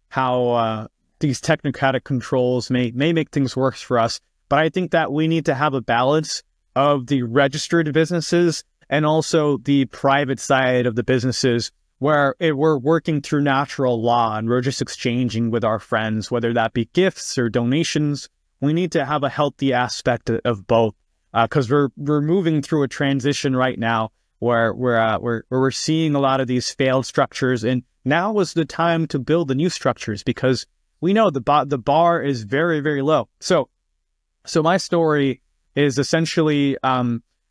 how these technocratic controls may make things worse for us. But I think that we need to have a balance of the registered businesses and also the private side of the businesses, where we're working through natural law and we're just exchanging with our friends, whether that be gifts or donations. We need to have a healthy aspect of both, because we're moving through a transition right now where we're seeing a lot of these failed structures, and now is the time to build the new structures, because we know the bar is very, very low. So my story is essentially,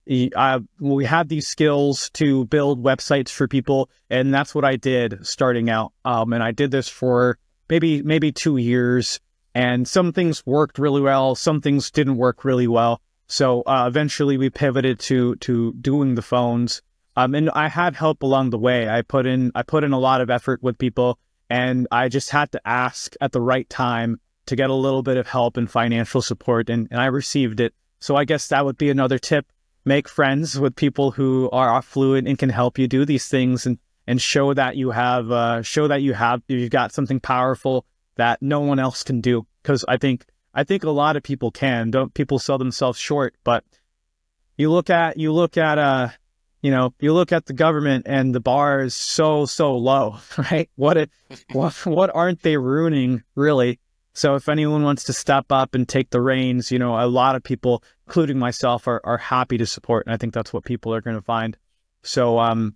we had these skills to build websites for people, and that's what I did starting out. And I did this for maybe 2 years, and some things worked really well, some things didn't work really well. So eventually we pivoted to doing the phones. And I had help along the way. I put in a lot of effort with people, and I just had to ask at the right time to get a little bit of help and financial support, and I received it. So I guess that would be another tip. Make friends with people who are fluent and can help you do these things, and show that you've got something powerful that no one else can do. Because I think a lot of people can. People sell themselves short, but you look at the government, and the bar is so low, right? What aren't they ruining, really? So if anyone wants to step up and take the reins, a lot of people, including myself, are happy to support. And I think that's what people are going to find. So if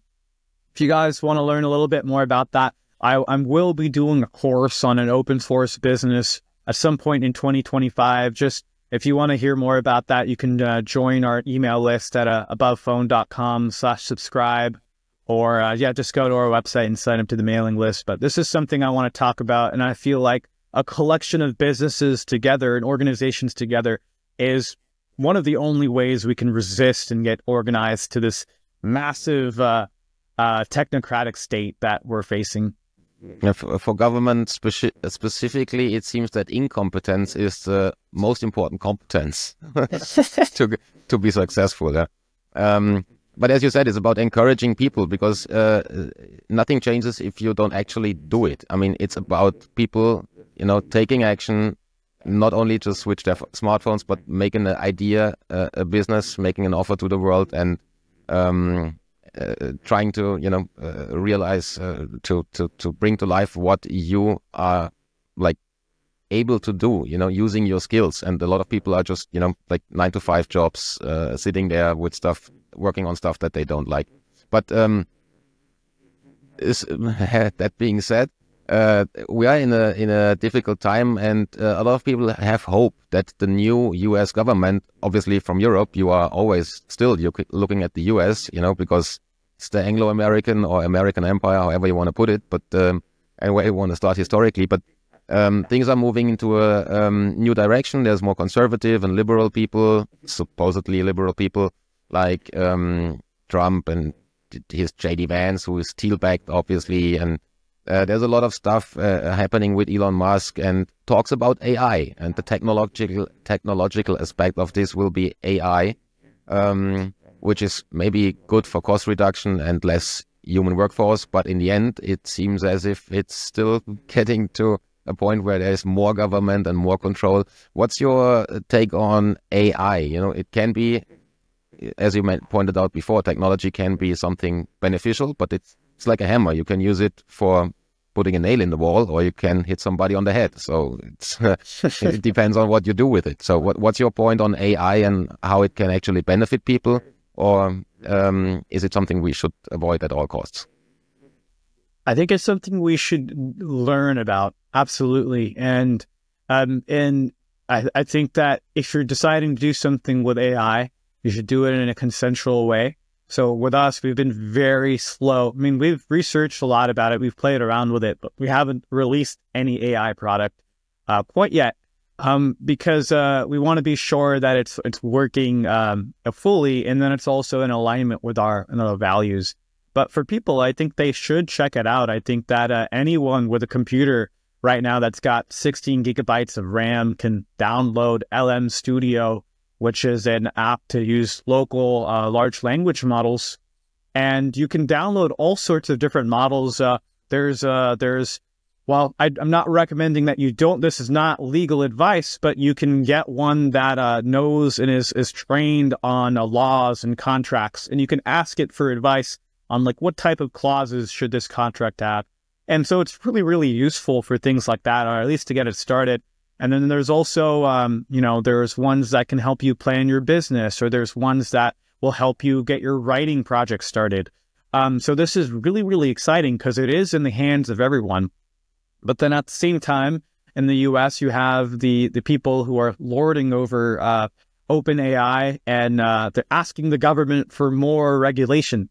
you guys want to learn a little bit more about that, I will be doing a course on an open source business at some point in 2025. Just if you want to hear more about that, you can join our email list at abovephone.com/subscribe, or just go to our website and sign up to the mailing list. But this is something I want to talk about, and I feel like a collection of businesses together and organizations together is one of the only ways we can resist and get organized to this massive technocratic state that we're facing. Yeah, for government specifically, it seems that incompetence is the most important competence to be successful. Yeah? But as you said, it's about encouraging people, because nothing changes if you don't actually do it. I mean, it's about people, taking action, not only to switch their smartphones, but making an idea, a business, making an offer to the world, and trying to, realize, to bring to life what you are able to do, using your skills. And a lot of people are just, 9-to-5 jobs, sitting there with stuff, working on stuff that they don't like. But that being said, we are in a difficult time, and a lot of people have hope that the new US government, obviously from Europe, you are always still looking at the US, because it's the Anglo-American or American empire, however you want to put it, but anyway, you want to start historically. But things are moving into a new direction. There's more conservative and liberal people, supposedly liberal people, like Trump and his J.D. Vance, who is steel-backed, obviously, and there's a lot of stuff happening with Elon Musk, and talks about AI, and the technological aspect of this will be AI, which is maybe good for cost reduction and less human workforce. But in the end, it seems as if it's still getting to a point where there's more government and more control. What's your take on AI? It can be, as you pointed out before, technology can be something beneficial, but it's like a hammer. You can use it for putting a nail in the wall, or you can hit somebody on the head. So it depends on what you do with it. So what's your point on AI and how it can actually benefit people? Or is it something we should avoid at all costs? I think it's something we should learn about. Absolutely. And I think that if you're deciding to do something with AI, you should do it in a consensual way. So with us, we've been very slow. I mean, we've researched a lot about it. We've played around with it, but we haven't released any AI product quite yet, because we want to be sure that it's working fully, and then it's also in alignment with our values. But for people, I think they should check it out. I think that anyone with a computer right now that's got 16 gigabytes of RAM can download LM Studio, which is an app to use local large language models. And you can download all sorts of different models. Well, I'm not recommending that you don't, this is not legal advice, but you can get one that knows and is trained on laws and contracts. And you can ask it for advice on what type of clauses should this contract have. And so it's really, really useful for things like that, or at least to get it started. And then there's also, there's ones that can help you plan your business, or there's ones that will help you get your writing project started. So this is really, really exciting because it is in the hands of everyone. But then at the same time, in the US, you have the people who are lording over OpenAI, and they're asking the government for more regulation.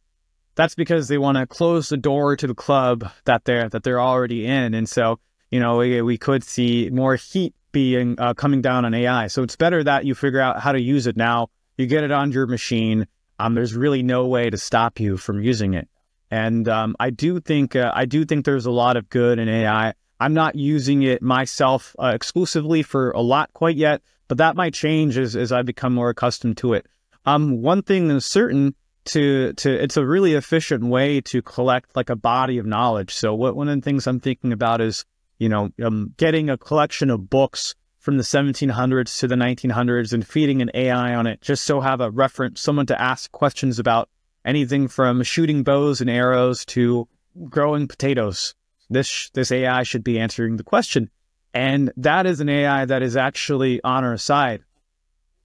That's because they want to close the door to the club that they're already in. And so, you know, we could see more heat being coming down on AI. So it's better that you figure out how to use it now. You get it on your machine. There's really no way to stop you from using it. And I do think there's a lot of good in AI. I'm not using it myself exclusively for a lot quite yet, but that might change as I become more accustomed to it. One thing is certain, it's a really efficient way to collect like a body of knowledge. So one of the things I'm thinking about is, you know, getting a collection of books from the 1700s to the 1900s and feeding an AI on it, just so have a reference, someone to ask questions about anything from shooting bows and arrows to growing potatoes. This AI should be answering the question. And that is an AI that is actually on our side.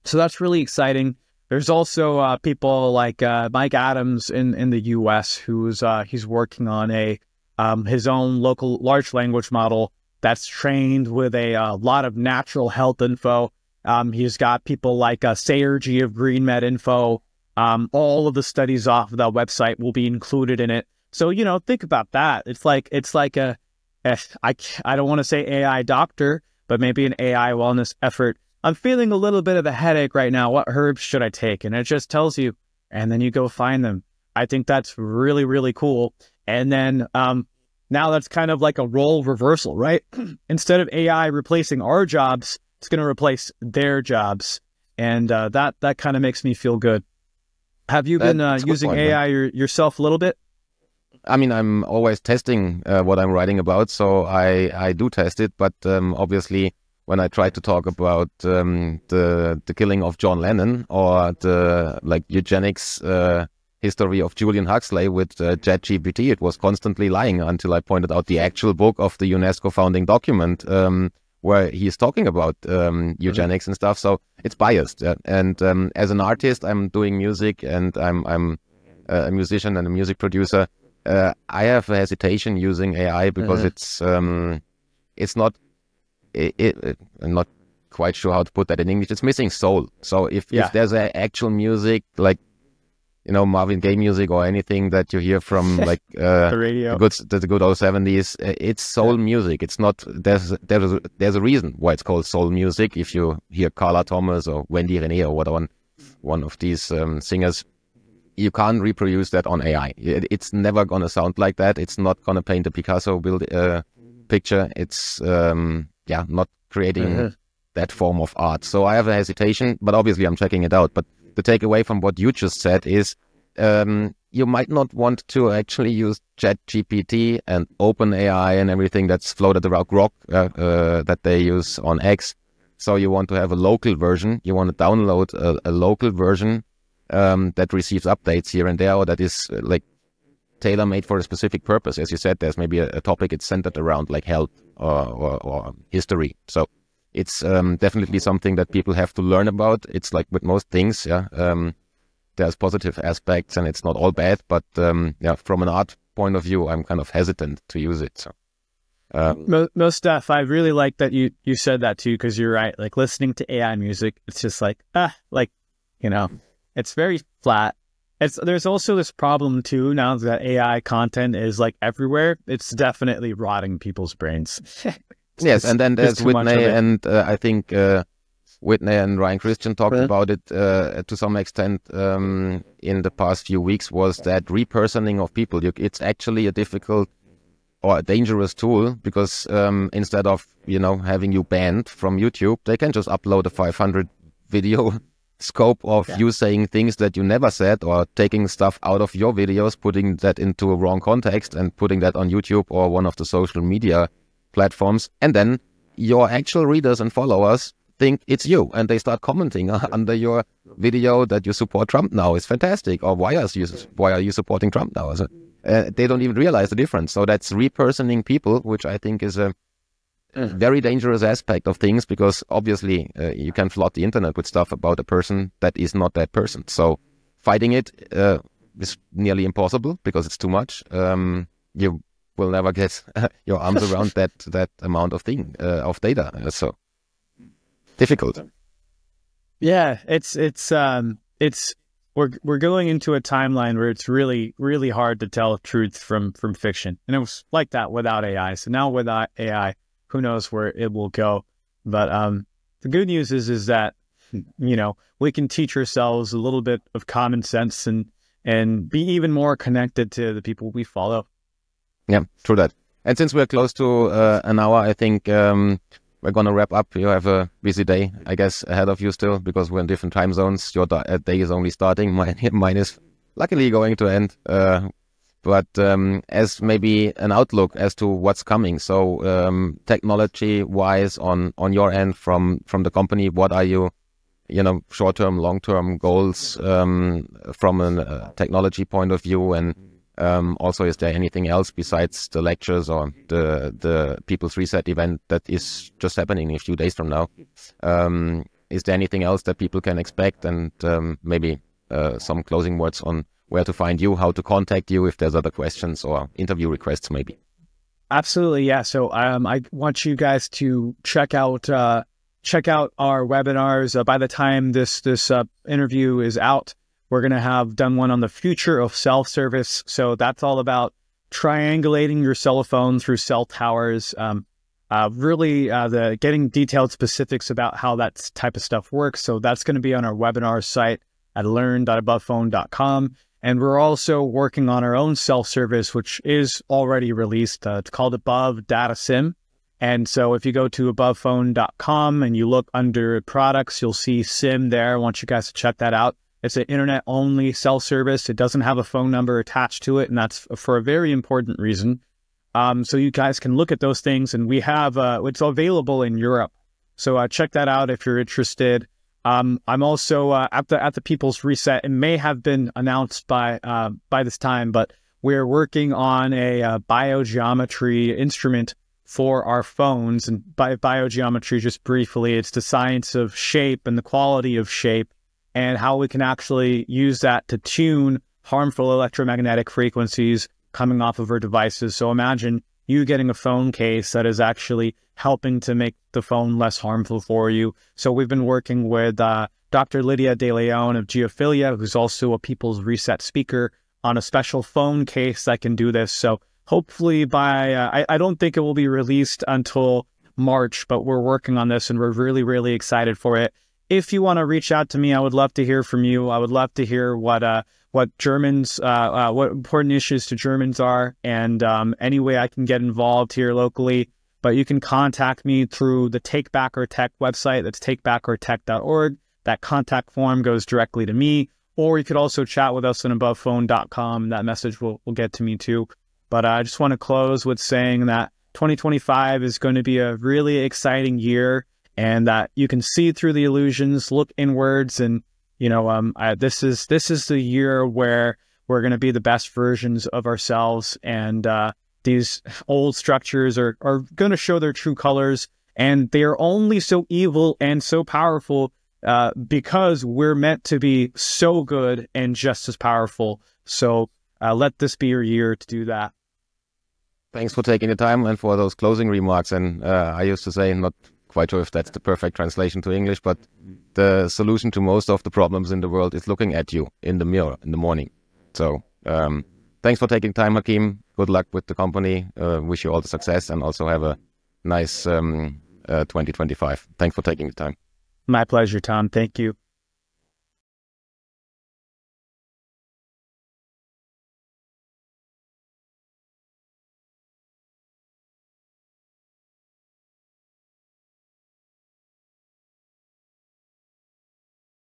So that's really exciting. There's also people like Mike Adams in the US he's working on his own local large language model that's trained with a lot of natural health info. He's got people like Sayergy of GreenMed Info. All of the studies off of that website will be included in it. So, you know, think about that. It's like I don't want to say AI doctor, but maybe an AI wellness effort. I'm feeling a little bit of a headache right now. What herbs should I take? And it just tells you, and then you go find them. I think that's really, really cool. And then now that's kind of like a role reversal, right? Instead of AI replacing our jobs, it's going to replace their jobs. And that kind of makes me feel good. Have you been using AI yourself a little bit? I mean, I'm always testing what I'm writing about, so I do test it. But obviously, when I try to talk about the killing of John Lennon or the eugenics history of Julian Huxley with ChatGPT, it was constantly lying until I pointed out the actual book of the UNESCO founding document where he's talking about eugenics and stuff. So it's biased. And as an artist, I'm doing music, and I'm a musician and a music producer. I have a hesitation using AI because it's not. I'm not quite sure how to put that in English. It's missing soul. So if there's actual music, like, you know, Marvin Gaye music or anything that you hear from like the radio, the good old 70s, it's soul music. It's not. There's a reason why it's called soul music. If you hear Carla Thomas or Wendy Renee or one of these singers, you can't reproduce that on AI. It's never gonna sound like that. It's not gonna paint a Picasso picture. It's not creating that form of art. So I have a hesitation, but obviously I'm checking it out. But the takeaway from what you just said is you might not want to actually use ChatGPT and OpenAI and everything that's floated around Grok that they use on X. So you want to have a local version. You want to download a local version that receives updates here and there, or that is like tailor-made for a specific purpose. As you said, there's maybe a topic it's centered around, like health or history. So it's definitely something that people have to learn about. It's like with most things, there's positive aspects and it's not all bad, but from an art point of view, I'm kind of hesitant to use it. So most stuff, I really like that you said that too, because you're right. Like listening to AI music, it's just like, you know, it's very flat. There's also this problem too, now that AI content is like everywhere. It's definitely rotting people's brains. Yes, and then there's Whitney, and I think Whitney and Ryan Christian talked about it to some extent in the past few weeks, was that repersoning of people. It's actually a difficult or a dangerous tool, because instead of, you know, having you banned from YouTube, they can just upload a 500 video scope of you saying things that you never said, or taking stuff out of your videos, putting that into a wrong context and putting that on YouTube or one of the social media platforms. And then your actual readers and followers think it's you, and they start commenting under your video that you support Trump now. It's fantastic. Or why are you supporting Trump now? So, they don't even realize the difference. So that's repersoning people, which I think is a very dangerous aspect of things, because obviously you can flood the internet with stuff about a person that is not that person. So fighting it is nearly impossible, because it's too much. You will never get your arms around that amount of data. So difficult. Yeah, we're going into a timeline where it's really, really hard to tell truth from fiction, and it was like that without AI. So now without AI, who knows where it will go. But the good news is that, you know, we can teach ourselves a little bit of common sense and be even more connected to the people we follow. Yeah, true that. And since we're close to an hour, I think we're going to wrap up. You have a busy day, I guess, ahead of you still, because we're in different time zones. Your day is only starting. Mine is luckily going to end. But as maybe an outlook as to what's coming. So technology-wise, on your end, from the company, what are you know, short-term, long-term goals from a technology point of view? And also, is there anything else besides the lectures or the People's Reset event that is just happening a few days from now? Is there anything else that people can expect? And maybe some closing words on where to find you, how to contact you, if there's other questions or interview requests, maybe. Absolutely, yeah. So I want you guys to check out our webinars. By the time this interview is out, we're going to have done one on the future of self-service. So that's all about triangulating your cell phone through cell towers. Really getting detailed specifics about how that type of stuff works. So that's going to be on our webinar site at learn.abovephone.com. And we're also working on our own self-service, which is already released. It's called Above Data SIM. And so if you go to abovephone.com and you look under products, you'll see SIM there. I want you guys to check that out. It's an internet-only self-service. It doesn't have a phone number attached to it, and that's for a very important reason. So you guys can look at those things, and we have it's available in Europe. So check that out if you're interested. I'm also at the People's Reset. It may have been announced by this time, but we're working on a biogeometry instrument for our phones. And by biogeometry, just briefly, it's the science of shape and the quality of shape, and how we can actually use that to tune harmful electromagnetic frequencies coming off of our devices. So imagine you getting a phone case that is actually helping to make the phone less harmful for you. So we've been working with Dr. Lydia De Leon of Geophilia, who's also a People's Reset speaker, on a special phone case that can do this. So hopefully by, I don't think it will be released until March, but we're working on this and we're really, really excited for it. If you want to reach out to me, I would love to hear from you. I would love to hear what Germans, what important issues to Germans are, and any way I can get involved here locally. But you can contact me through the Take Back Our Tech website. That's takebackourtech.org. That contact form goes directly to me. Or you could also chat with us on abovephone.com. That message will get to me too. But I just want to close with saying that 2025 is going to be a really exciting year, and that you can see through the illusions, look inwards, and this is the year where we're going to be the best versions of ourselves, and these old structures are going to show their true colors, and they are only so evil and so powerful because we're meant to be so good and just as powerful. So let this be your year to do that. Thanks for taking the time and for those closing remarks. And I used to say, not quite sure if that's the perfect translation to English, but the solution to most of the problems in the world is looking at you in the mirror in the morning. So thanks for taking time, Hakeem. Good luck with the company. Wish you all the success, and also have a nice 2025. Thanks for taking the time. My pleasure, Tom. Thank you.